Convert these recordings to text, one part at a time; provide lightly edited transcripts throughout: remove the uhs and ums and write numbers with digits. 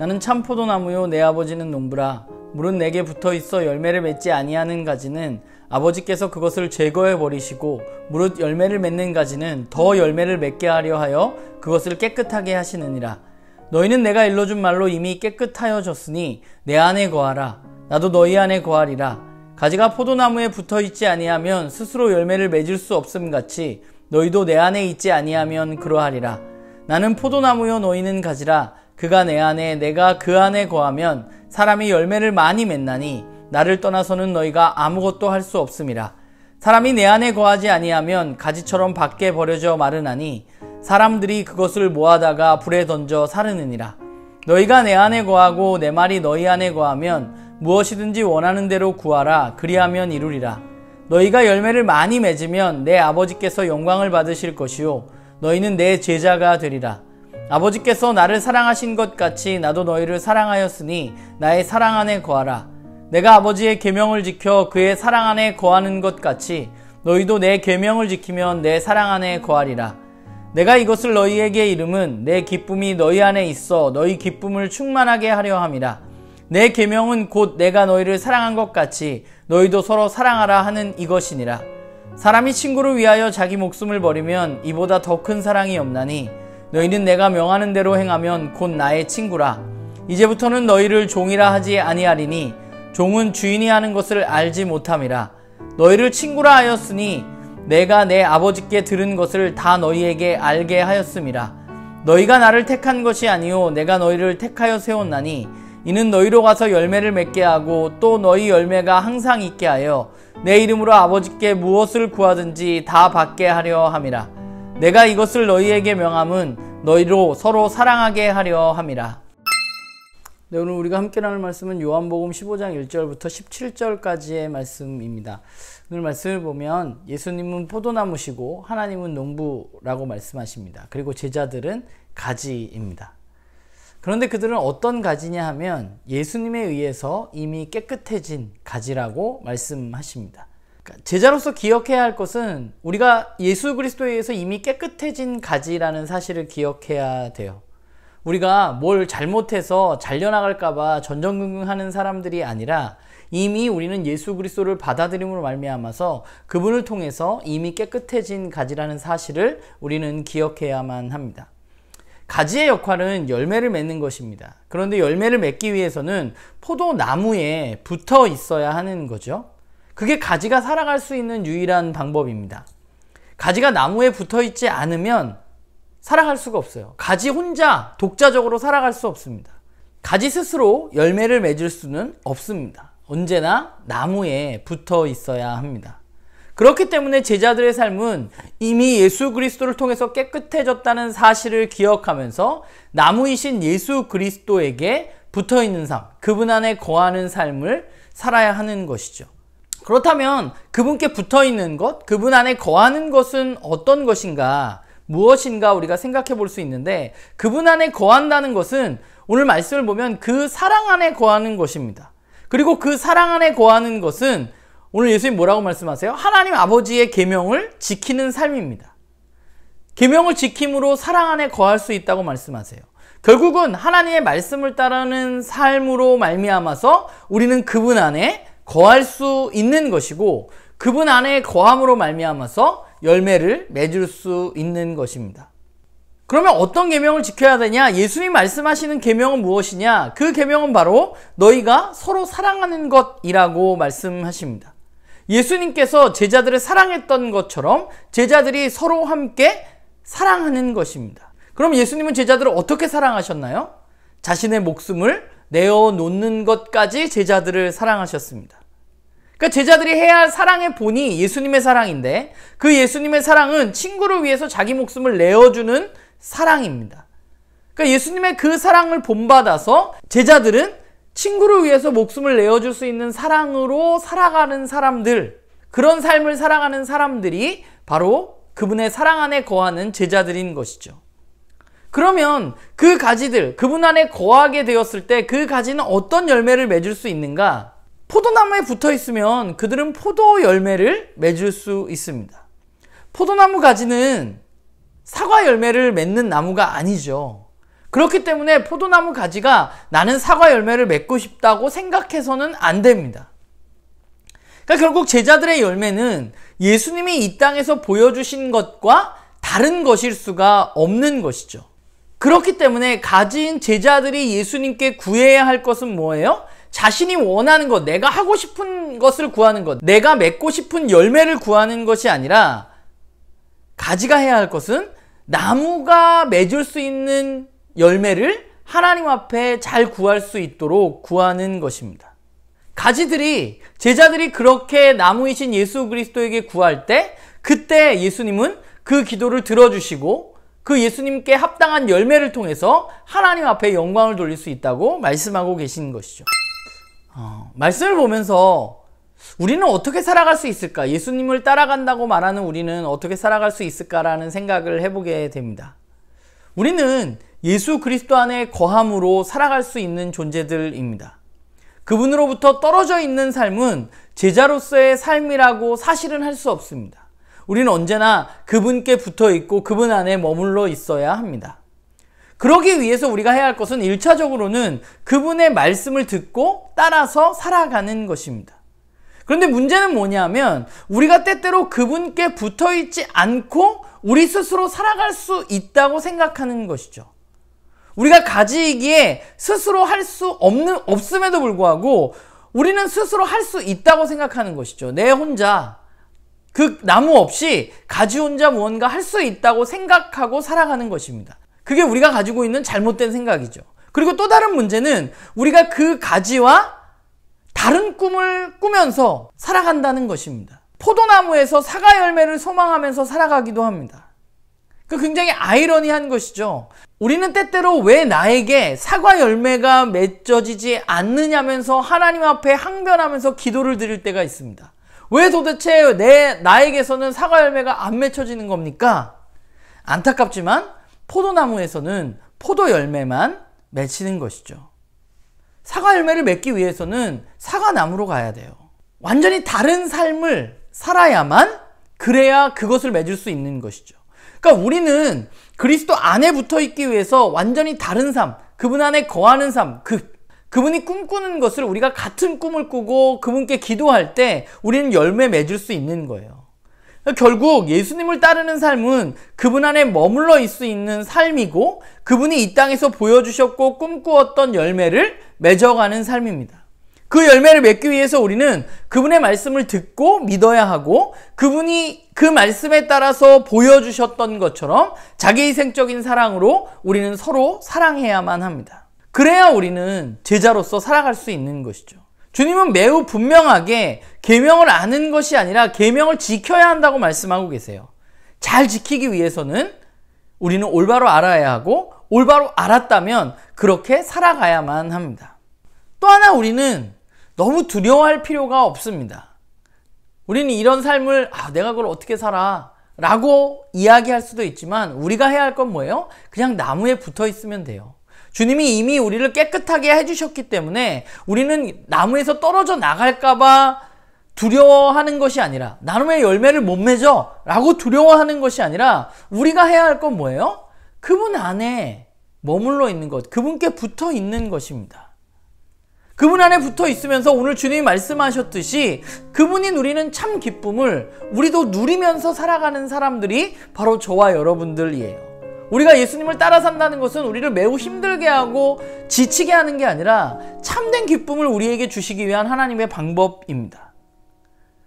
나는 참 포도나무요 내 아버지는 농부라. 물은 내게 붙어있어 열매를 맺지 아니하는 가지는 아버지께서 그것을 제거해 버리시고 무릇 열매를 맺는 가지는 더 열매를 맺게 하려 하여 그것을 깨끗하게 하시느니라. 너희는 내가 일러준 말로 이미 깨끗하여졌으니 내 안에 거하라. 나도 너희 안에 거하리라. 가지가 포도나무에 붙어있지 아니하면 스스로 열매를 맺을 수 없음 같이 너희도 내 안에 있지 아니하면 그러하리라. 나는 포도나무요 너희는 가지라. 그가 내 안에 내가 그 안에 거하면 사람이 열매를 많이 맺나니 나를 떠나서는 너희가 아무것도 할 수 없음이라. 사람이 내 안에 거하지 아니하면 가지처럼 밖에 버려져 마르나니 사람들이 그것을 모아다가 불에 던져 사르느니라. 너희가 내 안에 거하고 내 말이 너희 안에 거하면 무엇이든지 원하는 대로 구하라. 그리하면 이루리라. 너희가 열매를 많이 맺으면 내 아버지께서 영광을 받으실 것이요 너희는 내 제자가 되리라. 아버지께서 나를 사랑하신 것 같이 나도 너희를 사랑하였으니 나의 사랑 안에 거하라. 내가 아버지의 계명을 지켜 그의 사랑 안에 거하는 것 같이 너희도 내 계명을 지키면 내 사랑 안에 거하리라. 내가 이것을 너희에게 이름은 내 기쁨이 너희 안에 있어 너희 기쁨을 충만하게 하려 함이라. 내 계명은 곧 내가 너희를 사랑한 것 같이 너희도 서로 사랑하라 하는 이것이니라. 사람이 친구를 위하여 자기 목숨을 버리면 이보다 더 큰 사랑이 없나니 너희는 내가 명하는 대로 행하면 곧 나의 친구라. 이제부터는 너희를 종이라 하지 아니하리니 종은 주인이 하는 것을 알지 못함이라. 너희를 친구라 하였으니 내가 내 아버지께 들은 것을 다 너희에게 알게 하였음이라. 너희가 나를 택한 것이 아니요 내가 너희를 택하여 세웠나니 이는 너희로 가서 열매를 맺게 하고 또 너희 열매가 항상 있게 하여 내 이름으로 아버지께 무엇을 구하든지 다 받게 하려 함이라. 내가 이것을 너희에게 명함은 너희로 서로 사랑하게 하려 함이라. 네, 오늘 우리가 함께 나눌 말씀은 요한복음 15장 1절부터 17절까지의 말씀입니다. 오늘 말씀을 보면 예수님은 포도나무시고 하나님은 농부라고 말씀하십니다. 그리고 제자들은 가지입니다. 그런데 그들은 어떤 가지냐 하면 예수님에 의해서 이미 깨끗해진 가지라고 말씀하십니다. 제자로서 기억해야 할 것은 우리가 예수 그리스도에 의해서 이미 깨끗해진 가지라는 사실을 기억해야 돼요. 우리가 뭘 잘못해서 잘려나갈까봐 전전긍긍하는 사람들이 아니라 이미 우리는 예수 그리스도를 받아들임으로 말미암아서 그분을 통해서 이미 깨끗해진 가지라는 사실을 우리는 기억해야만 합니다. 가지의 역할은 열매를 맺는 것입니다. 그런데 열매를 맺기 위해서는 포도나무에 붙어 있어야 하는 거죠. 그게 가지가 살아갈 수 있는 유일한 방법입니다. 가지가 나무에 붙어 있지 않으면 살아갈 수가 없어요. 가지 혼자 독자적으로 살아갈 수 없습니다. 가지 스스로 열매를 맺을 수는 없습니다. 언제나 나무에 붙어 있어야 합니다. 그렇기 때문에 제자들의 삶은 이미 예수 그리스도를 통해서 깨끗해졌다는 사실을 기억하면서 나무이신 예수 그리스도에게 붙어 있는 삶, 그분 안에 거하는 삶을 살아야 하는 것이죠. 그렇다면 그분께 붙어 있는 것, 그분 안에 거하는 것은 어떤 것인가, 무엇인가 우리가 생각해 볼 수 있는데, 그분 안에 거한다는 것은 오늘 말씀을 보면 그 사랑 안에 거하는 것입니다. 그리고 그 사랑 안에 거하는 것은 오늘 예수님 뭐라고 말씀하세요? 하나님 아버지의 계명을 지키는 삶입니다. 계명을 지킴으로 사랑 안에 거할 수 있다고 말씀하세요. 결국은 하나님의 말씀을 따르는 삶으로 말미암아서 우리는 그분 안에 거할 수 있는 것이고, 그분 안에 거함으로 말미암아서 열매를 맺을 수 있는 것입니다. 그러면 어떤 계명을 지켜야 되냐? 예수님 말씀하시는 계명은 무엇이냐? 그 계명은 바로 너희가 서로 사랑하는 것이라고 말씀하십니다. 예수님께서 제자들을 사랑했던 것처럼 제자들이 서로 함께 사랑하는 것입니다. 그럼 예수님은 제자들을 어떻게 사랑하셨나요? 자신의 목숨을 내어놓는 것까지 제자들을 사랑하셨습니다. 그러니까 제자들이 해야 할 사랑의 본이 예수님의 사랑인데, 그 예수님의 사랑은 친구를 위해서 자기 목숨을 내어주는 사랑입니다. 그러니까 예수님의 그 사랑을 본받아서 제자들은 친구를 위해서 목숨을 내어줄 수 있는 사랑으로 살아가는 사람들, 그런 삶을 살아가는 사람들이 바로 그분의 사랑 안에 거하는 제자들인 것이죠. 그러면 그 가지들, 그분 안에 거하게 되었을 때 그 가지는 어떤 열매를 맺을 수 있는가? 포도나무에 붙어 있으면 그들은 포도 열매를 맺을 수 있습니다. 포도나무 가지는 사과 열매를 맺는 나무가 아니죠. 그렇기 때문에 포도나무 가지가 나는 사과 열매를 맺고 싶다고 생각해서는 안 됩니다. 그러니까 결국 제자들의 열매는 예수님이 이 땅에서 보여주신 것과 다른 것일 수가 없는 것이죠. 그렇기 때문에 가진 제자들이 예수님께 구해야 할 것은 뭐예요? 자신이 원하는 것, 내가 하고 싶은 것을 구하는 것, 내가 맺고 싶은 열매를 구하는 것이 아니라 가지가 해야 할 것은 나무가 맺을 수 있는 열매를 하나님 앞에 잘 구할 수 있도록 구하는 것입니다. 가지들이, 제자들이 그렇게 나무이신 예수 그리스도에게 구할 때, 그때 예수님은 그 기도를 들어주시고 그 예수님께 합당한 열매를 통해서 하나님 앞에 영광을 돌릴 수 있다고 말씀하고 계신 것이죠. 말씀을 보면서 우리는 어떻게 살아갈 수 있을까? 예수님을 따라간다고 말하는 우리는 어떻게 살아갈 수 있을까라는 생각을 해보게 됩니다. 우리는 예수 그리스도 안에 거함으로 살아갈 수 있는 존재들입니다. 그분으로부터 떨어져 있는 삶은 제자로서의 삶이라고 사실은 할 수 없습니다. 우리는 언제나 그분께 붙어 있고 그분 안에 머물러 있어야 합니다. 그러기 위해서 우리가 해야 할 것은 1차적으로는 그분의 말씀을 듣고 따라서 살아가는 것입니다. 그런데 문제는 뭐냐면 우리가 때때로 그분께 붙어 있지 않고 우리 스스로 살아갈 수 있다고 생각하는 것이죠. 우리가 가지이기에 스스로 할 수 없음에도 불구하고 우리는 스스로 할 수 있다고 생각하는 것이죠. 내 혼자 그 나무 없이 가지 혼자 무언가 할 수 있다고 생각하고 살아가는 것입니다. 그게 우리가 가지고 있는 잘못된 생각이죠. 그리고 또 다른 문제는 우리가 그 가지와 다른 꿈을 꾸면서 살아간다는 것입니다. 포도나무에서 사과 열매를 소망하면서 살아가기도 합니다. 굉장히 아이러니한 것이죠. 우리는 때때로 왜 나에게 사과 열매가 맺어지지 않느냐면서 하나님 앞에 항변하면서 기도를 드릴 때가 있습니다. 왜 도대체 나에게서는 사과 열매가 안 맺혀지는 겁니까? 안타깝지만 포도나무에서는 포도 열매만 맺히는 것이죠. 사과 열매를 맺기 위해서는 사과나무로 가야 돼요. 완전히 다른 삶을 살아야만 그래야 그것을 맺을 수 있는 것이죠. 그러니까 우리는 그리스도 안에 붙어 있기 위해서 완전히 다른 삶, 그분 안에 거하는 삶, 그분이 꿈꾸는 것을 우리가 같은 꿈을 꾸고 그분께 기도할 때 우리는 열매 맺을 수 있는 거예요. 결국 예수님을 따르는 삶은 그분 안에 머물러 있을 수 있는 삶이고 그분이 이 땅에서 보여주셨고 꿈꾸었던 열매를 맺어가는 삶입니다. 그 열매를 맺기 위해서 우리는 그분의 말씀을 듣고 믿어야 하고 그분이 그 말씀에 따라서 보여주셨던 것처럼 자기희생적인 사랑으로 우리는 서로 사랑해야만 합니다. 그래야 우리는 제자로서 살아갈 수 있는 것이죠. 주님은 매우 분명하게 계명을 아는 것이 아니라 계명을 지켜야 한다고 말씀하고 계세요. 잘 지키기 위해서는 우리는 올바로 알아야 하고 올바로 알았다면 그렇게 살아가야만 합니다. 또 하나 우리는 너무 두려워할 필요가 없습니다. 우리는 이런 삶을 내가 그걸 어떻게 살아? 라고 이야기할 수도 있지만 우리가 해야 할 건 뭐예요? 그냥 나무에 붙어 있으면 돼요. 주님이 이미 우리를 깨끗하게 해주셨기 때문에 우리는 나무에서 떨어져 나갈까봐 두려워하는 것이 아니라 나무의 열매를 못 맺어 라고 두려워하는 것이 아니라 우리가 해야 할 건 뭐예요? 그분 안에 머물러 있는 것, 그분께 붙어 있는 것입니다. 그분 안에 붙어 있으면서 오늘 주님이 말씀하셨듯이 그분이 누리는 참 기쁨을 우리도 누리면서 살아가는 사람들이 바로 저와 여러분들이에요. 우리가 예수님을 따라 산다는 것은 우리를 매우 힘들게 하고 지치게 하는 게 아니라 참된 기쁨을 우리에게 주시기 위한 하나님의 방법입니다.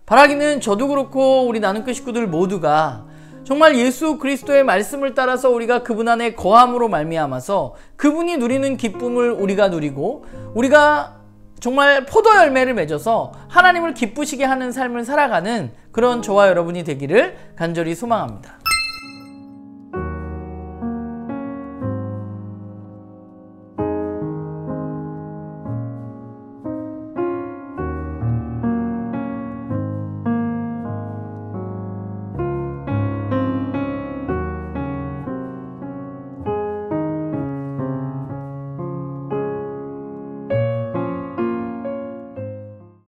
바라기는 저도 그렇고 우리 나눔교회 식구들 모두가 정말 예수 그리스도의 말씀을 따라서 우리가 그분 안에 거함으로 말미암아서 그분이 누리는 기쁨을 우리가 누리고 우리가 정말 포도 열매를 맺어서 하나님을 기쁘시게 하는 삶을 살아가는 그런 저와 여러분이 되기를 간절히 소망합니다.